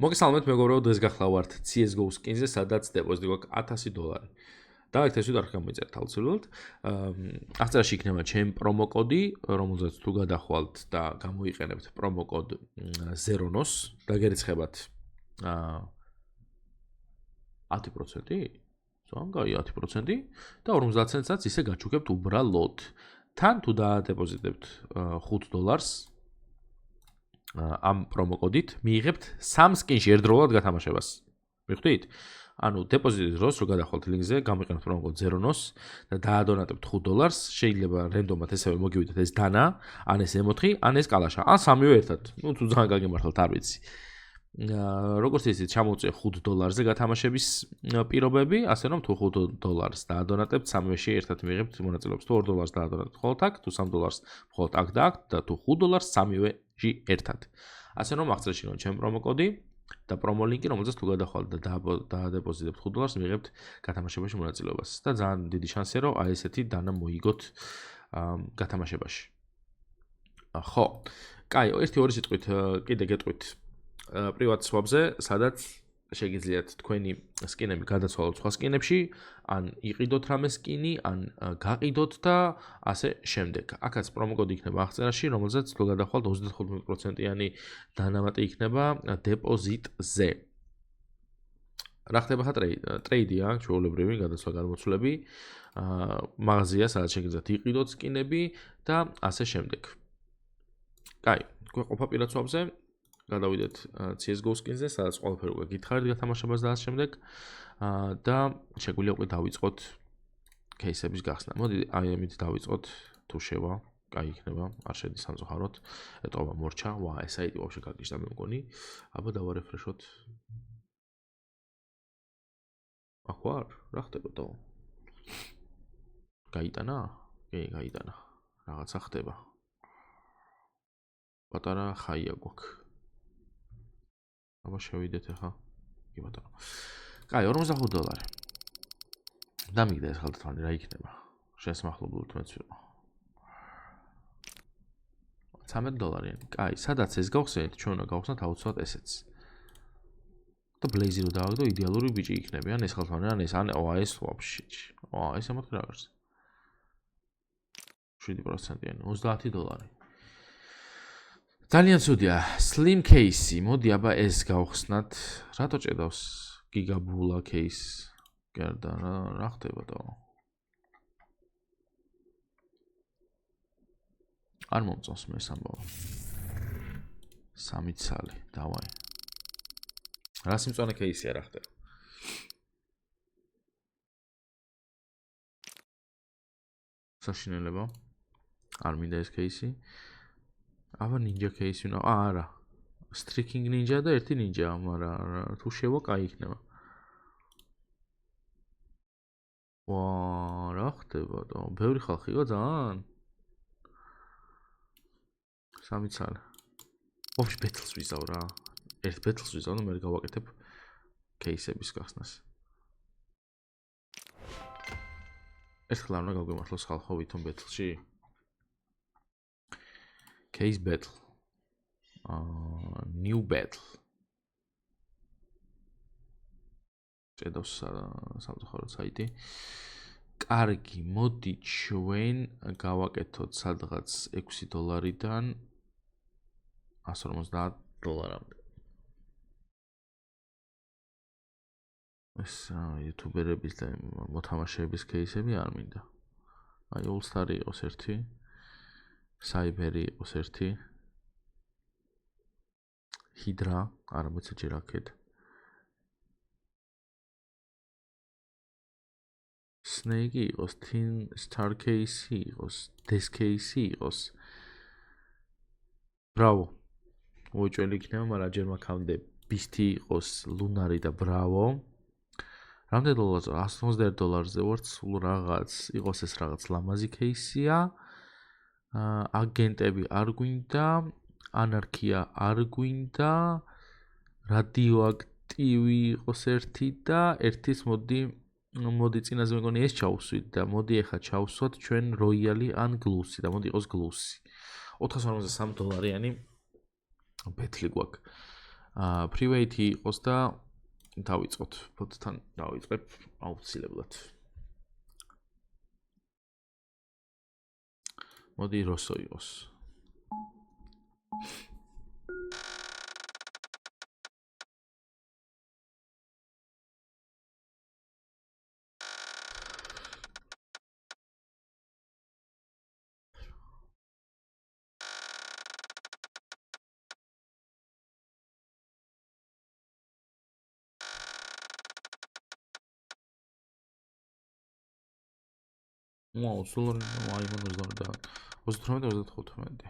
მოგესალმებით მეგობრებო, დღეს გახლავართ CS:GO skin-ზე, სადაც დეპოზიტი გვაქვს $1000. დავით ეს ვიდეო არ გამოიწერთ აუცილებლად. აღწერაში იქნება ჩემი პრომო კოდი, რომელზეც თუ გადახვალთ და გამოიყენებთ პრომო კოდ ZERONOS, დაგერიცხებათ 10%? ზოგადად 10% და 50 ცენტსაც ისე გაჩუქებთ უბრალოდ. თან თუ დაადეპოზიტებთ $5 ამ პრომო კოდით მიიღებთ 3 სკინში ერთდროულად გათამაშებას. მიხვდით? ანუ დეპოზიტის დროს რო გადახვალთ ლინკზე, გამოიყენებთ პრომო კოდ ZERONOS და დაადონატებთ $5, შეიძლება რენდომად ესევე მოგივიდეთ ეს დანა, ან ეს ემოთხი, ან ეს კალაშა, ან სამივე ერთად. თუ ძალიან გაგემართლეთ, არ ვიცი. როგორც ისიც ჩამოვწია $5-ზე გათამაშების პირობები, ასე რომ თუ $5 დაადონატებთ, სამივეში ერთად მიიღებთ მონაწილეობას. თუ $2 დაადონატებთ მხოლოდ აქ, თუ $3 მხოლოდ აქ და აქ და თუ $5 სამივეში ერთად. ასე რომ აღწერაში რომ ჩემი პრომო კოდი და პრომო ლინკი, რომელზეც თუ გადახვალთ და დაადეპოზიტებთ $5, მიიღებთ გათამაშებაში მონაწილეობას. და ძალიან დიდი შანსია რომ აი ესეთი დანა მოიგოთ გათამაშებაში. ხო. კაი, ერთი-ორი სიტყვით კიდე გეტყვით პრივატ სვაპზე, სადაც შეგიძლიათ თქვენი სკინები გადაცვალოთ სხვა სკინებში, ან იყიდოთ რამე სკინი, ან გაყიდოთ და ასე შემდეგ. აქაც პრომო კოდი იქნება აღწერაში, რომელზეც თუ გადახვალთ 35%-იანი დანამატი იქნება დეპოზიტზე. რა ხდება ხა ტრეიდია, ჩვეულებრივი გადაცვლა გადმოცვლები, მაღაზია, სადაც შეგიძლიათ იყიდოთ სკინები და ასე შემდეგ. კაი, გვეყოფა პირად სვაპზე. გადავიდეთ CS:GO skin-ზე, სადაც ყველაფერი უკვე გითხარით გათამაშებას და ასე შემდეგ. და შეგვიძლია უკვე დავიწყოთ кейსების გახსნა. მოდი აი ამით დავიწყოთ, თუ შევა, კაი იქნება, არ შედის სამწუხაროდ. ეტყობა მორჩა, ვა, ეს საიტი ვაფშე გაგიშდა მე მგონი. აბა დავარეფრეშოთ. ახო არ, რა ხდებოდა? გაიტანა? კი, გაიტანა. რაღაცა ხდება. პატარა ხაია გვაქვს. აბა შევიდეთ ახლა. კი ბატონო. კაი, $45. დამიგდა ეს ხალხთვანი რა იქნება? შესმახლობლად მეც ვიყო. $13. კაი, სადაც ეს გავხსენეთ, ჩვენ უნდა გავხსნათ აუცილებლად ესეც. და ბლეიზი რო დავაგდო, იდეალური ბიჭი იქნება, ან ეს ხალხთვანი, ან ეს, ან ეს ვაფშე. ეს ამათ რა არის? 7%-იანი, $30. ძალიან ცუდია, slim case-ი, მოდი აბა ეს გავხსნათ. რატო ჭედავს გიგაბულა case? გარდა რა ხდებოდა? არ მომწონს მე ეს ამბავი. 3 ცალი, დავაი. რა სიმწონე case-ია რა ხდება? საშინელება. არ მინდა ეს case-ი. აბა ninja case-ი უნდა. არა. Streaking ninja და ერთი ninja, მაგრამ თუ შევა, კაი იქნება. ვა, რა ხდება და ბევრი ხალხი იყო ძალიან. 3 ცალი. ოფში ბეთლს ვიზავ რა. ერთ ბეთლს ვიზავ და მე გავაკეთებ кейსების გახსნას. ერთხელ არ უნდა გავგემართლოს ხალხო ვითომ ბეთლში. Case battle. New battle. ჭედავს სამწუხაროდ საიტი. კარგი, მოდი ჩვენ გავაკეთოთ სადღაც $6-დან $150-მდე. ეს იუთუბერების და მოთამაშეების кейსები არ მინდა. აი All-Star-ი იყოს ერთი. Cyber-ი იყოს ერთი. Hydra, არა მოიცა ჯერ აქეთ. Snake-ი იყოს, Thin Star Case-ი იყოს, Death Case-ი იყოს. Bravo. უეჭველი იქნება, მაგრამ ჯერ მაქამდე Beast-ი იყოს, Lunar-ი და Bravo. რამდენი დოლარზე? $151-ზე ვარ, სულ რაღაც, იყოს ეს რაღაც ლამაზი кейსია. აგენტები არ გვინდა, ანარქია არ გვინდა, რადიოაქტივი იყოს ერთი და ერთის მოდი წინაზე მეგონი ეს ჩავსვით და მოდი ახლა ჩავსვათ ჩვენ როიალი ან გლუსი და მოდი იყოს გლუსი. $453-იანი ბეთლი გვაქვს. Private იყოს და დავიწყოთ. ბოტთან დავიწყებ აუცილებლად. მოდი როსო იყოს. Wow, solar აი მონოს და 28-35.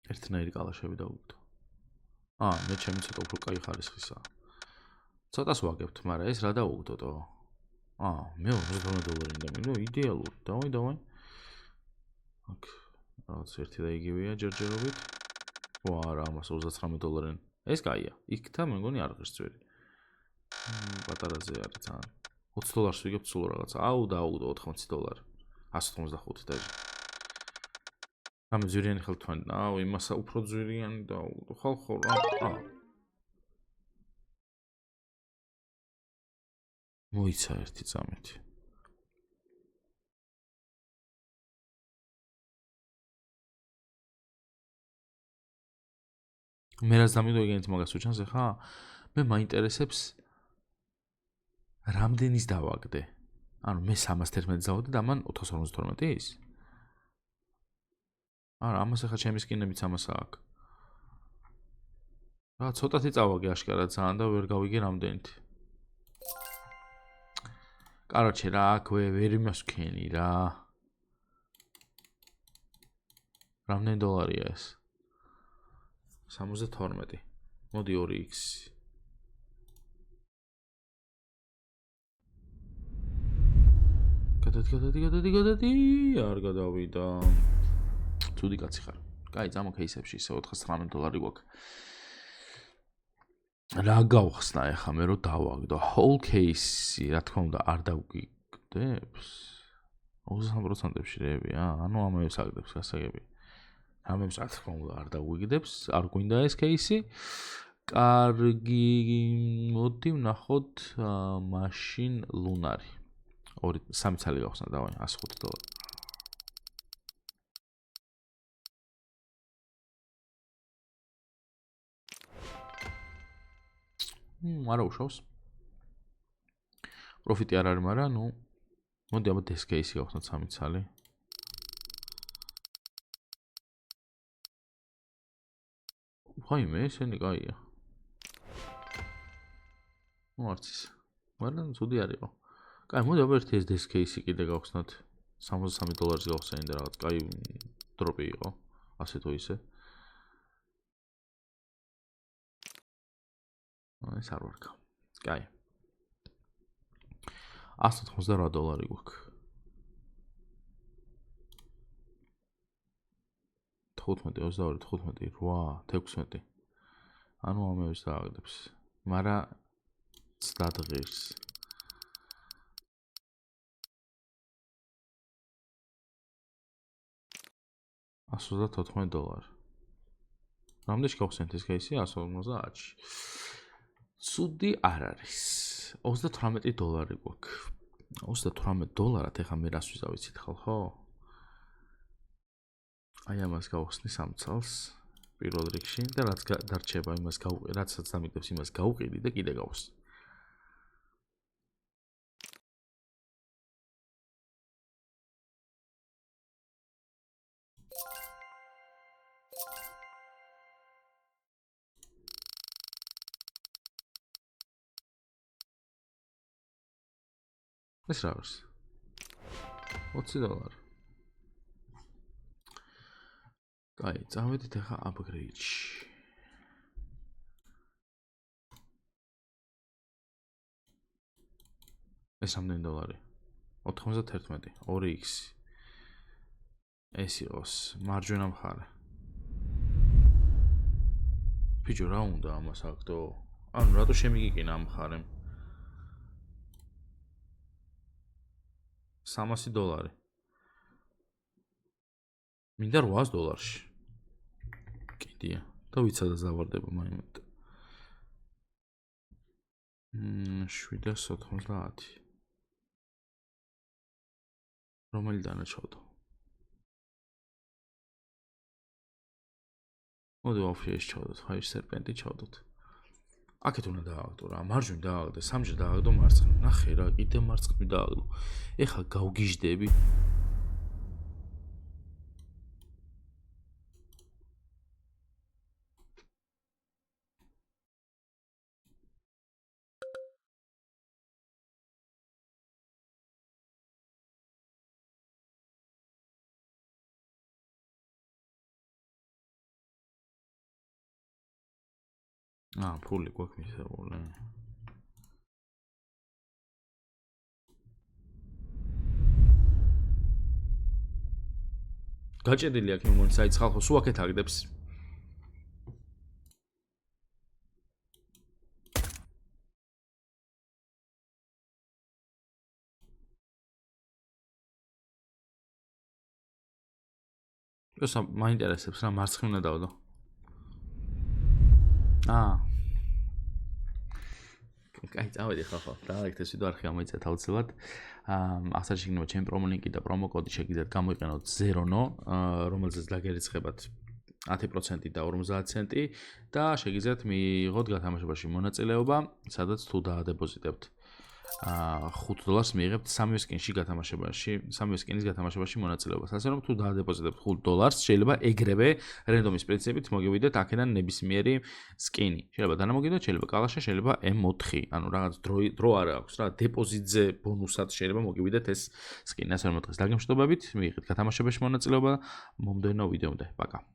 ერთნაირი კალაშები დავუგდო. მე ჩემი ცოტა უფრო კაი ხარისხისაა. ცოტას ვაგებთ, მაგრამ ეს რა დავუგდოდო? მე $48 და იდეალური. დავაი. აქ რაღაც ერთი და იგივეა ჯერჯერობით. არა, ამას $39. ეს კაია. იქ და მე მგონი არ ღირს ძვირი. პატარაზე არის ძალიან. $20 ვიგებთ სულ რაღაც. დაუგდო $80. $185 დაჟე. ძვირიანი ხელთვანი. იმასა უფრო ძვირიანი დაუგდო. ხალხო რა. მოიცა ერთი წამეთი. მე რა დამიდო ეგენით მაგას უჩანს ახლა? მე მაინტერესებს რამდენის დავაგდე. მე 311 დავაგდე და ამან 452-ის? ამას ახლა ჩემი სკინებიც ამას აქვს. რა ცოტათი წავაგე აშკარად ძალიან და ვერ გავიგე რამდენით. კაროჩე რა აქვე ვერ იმასქენი რა. რამდენი დოლარია ეს? 72. მოდი 2x. გადადი. არ გადავიდა. ცუდი კაცი ხარ. კაი, წამო кейსებში ისე $419 გვაქვს. რა გავხსნა ახლა მე რომ დავაგდო. whole case, რა თქმა უნდა, არ დავგიგდებს. 23%-ში რეებია. ამებს აგდებს გასაგები. ამებს რა თქმა უნდა არ დავგიგდებს. არ გვინდა ეს кейსი. კარგი, მოდი ვნახოთ მაშინ ლუნარი. 3 ცალი გავხსნა, დავაი, $105. არა უშავს. პროფიტი არ არის, მაგრამ მოდი აბა ეს кейსი გავხსნათ 3 ცალი. ხაიმე, ესენი კაია. არც ის. მაგრამ ცუდი არისო. კაი, მოდი აბა ერთი ეს кейსი კიდე გავხსნათ. $63 გავხსენი და რაღაც კაი დროპი იყო. ასე თუ ისე. ეს არ ვარქა. კაი. $188 გვაქვს. 15, 22, 15, 8, 16. ამებს დააგდებს. მაგრამ ცდად ღირს. $134. რამდენში გავხსენთ ეს кейსი? 150-ში. ცუდი არ არის. $38 გვაქვს. $38 ეხა მე რას ვიზავ იცით ხო? აი ამას გავხსნი 3 წელს პირველ რიგში და რაც დარჩება იმას რაცაც დამიგდებს იმას გავყიდი და კიდე გავხსნი. ეს რა არის? $20. კაი, წავედით ახლა upgrade-ში. ეს რამდენი დოლარი? 91, 2x. ეს იყოს მარჯვენა მხარე. ბიჭო, რა უნდა ამას აკდო? რატო შემიგიკინა ამ მხარემ? $300. მინდა $800. კიდია. და ვიცადაც დავარდება მაინც. 790. რომელი დანაჩავდო? მოდი ვაფშე ეს ჩავდოთ, ხაი სერპენტი ჩავდოთ. აქეთ უნდა დააგდო რა, მარჯვნივ დააგდო, სამჯერ დააგდო მარცხნივ. ნახე რა, კიდე მარცხნივ დააგდო. ეხა გავგიჟდები. ფული გვაქვს მისებული. გაჭედილი აქ იმ მომენტს საით ხალხო სულ აქეთ აგდებს. ეს მაინტერესებს რა მარცხნივ უნდა დავდო. კაი, წავედი ხალხო. დაალექთ ეს ვიდეო არხი ამოიწეთ აუცილებლად. ახლა შეგიძლიათ ჩემი პრომო ლინკი და პრომო კოდი შეგიძლიათ გამოიყენოთ ზერონო, რომელზეც დაგერიცხებათ 10% და 50 ცენტი და შეგიძლიათ მიიღოთ გათამაშებაში მონაწილეობა, სადაც თუ დაადებოზიტებთ $5 მიიღებთ სამივე სკინში გათამაშებაში, სამივე სკინის გათამაშებაში მონაწილეობას. ასე რომ თუ დაადებოზიტებთ $5, შეიძლება ეგრევე რენდომის პრინციპით მოგივიდეთ აქედან ნებისმიერი სკინი. შეიძლება დანამოგიდოთ, შეიძლება კალაშა, შეიძლება M4. ანუ რაღაც დრო არ აქვს რა, დეპოზიტზე ბონუსად შეიძლება მოგივიდეთ ეს სკინი. ასე რომ დღეს დაგემშვიდობებით, მიიღეთ გათამაშებაში მონაწილეობა. მომდევნო ვიდეომდე. პაკა.